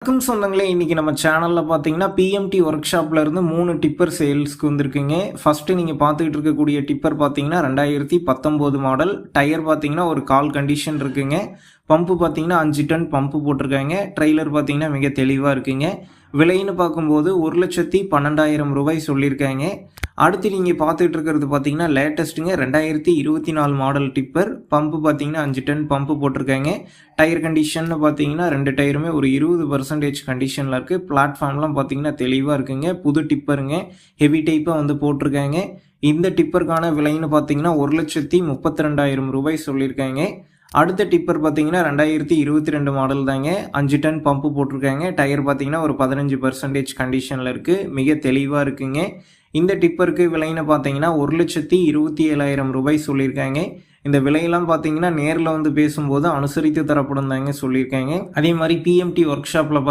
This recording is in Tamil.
வணக்கம் சொந்தங்களே, இன்னைக்கு நம்ம சேனல்ல பார்த்தீங்கன்னா பிஎம்டி ஒர்க் ஷாப்ல இருந்து 3 டிப்பர் சேல்ஸ்க்கு வந்திருக்குங்க. ஃபர்ஸ்ட் நீங்க பார்த்துக்கிட்டு இருக்கக்கூடிய டிப்பர் பார்த்தீங்கன்னா 2019 மாடல். டயர் பார்த்தீங்கன்னா ஒரு கால் கண்டிஷன் இருக்குங்க. பம்பு பார்த்தீங்கன்னா 5 டன் பம்பு போட்டிருக்காங்க. ட்ரெய்லர் பார்த்தீங்கன்னா மிக தெளிவாக இருக்குங்க. விலைன்னு பார்க்கும்போது 1,12,000 ரூபாய் சொல்லியிருக்காங்க. அடுத்து நீங்கள் பார்த்துட்டு இருக்கிறது பார்த்தீங்கன்னா லேட்டஸ்ட்டுங்க 2024 மாடல் டிப்பர். பம்பு பார்த்தீங்கன்னா 5 டன் பம்பு போட்டிருக்காங்க. டயர் கண்டிஷன் பார்த்தீங்கன்னா 2 டயருமே ஒரு 20% கண்டிஷனில் இருக்குது. பிளாட்ஃபார்ம்லாம் பார்த்தீங்கன்னா தெளிவாக இருக்குங்க. புது டிப்பருங்க, ஹெவி டைப்பாக வந்து போட்டிருக்காங்க. இந்த டிப்பருக்கான விலைன்னு பார்த்தீங்கன்னா 1,32,000 ரூபாய் சொல்லியிருக்காங்க. அடுத்த டிப்பர் பார்த்தீங்கன்னா 2022 மாடல் தாங்க. 5 டன் பம்பு போட்டிருக்காங்க. டயர் பார்த்தீங்கன்னா ஒரு 15% கண்டிஷனில் இருக்குது. மிக தெளிவாக இருக்குங்க. இந்த டிப்பருக்கு விலைன்னு பார்த்தீங்கன்னா 1,27,000 ரூபாய் சொல்லியிருக்காங்க. இந்த விலையெல்லாம் பார்த்தீங்கன்னா நேரில் வந்து பேசும்போது அனுசரித்து தரப்படும் தாங்க சொல்லியிருக்காங்க. அதே மாதிரி பிஎம்டி ஒர்க் ஷாப்பில்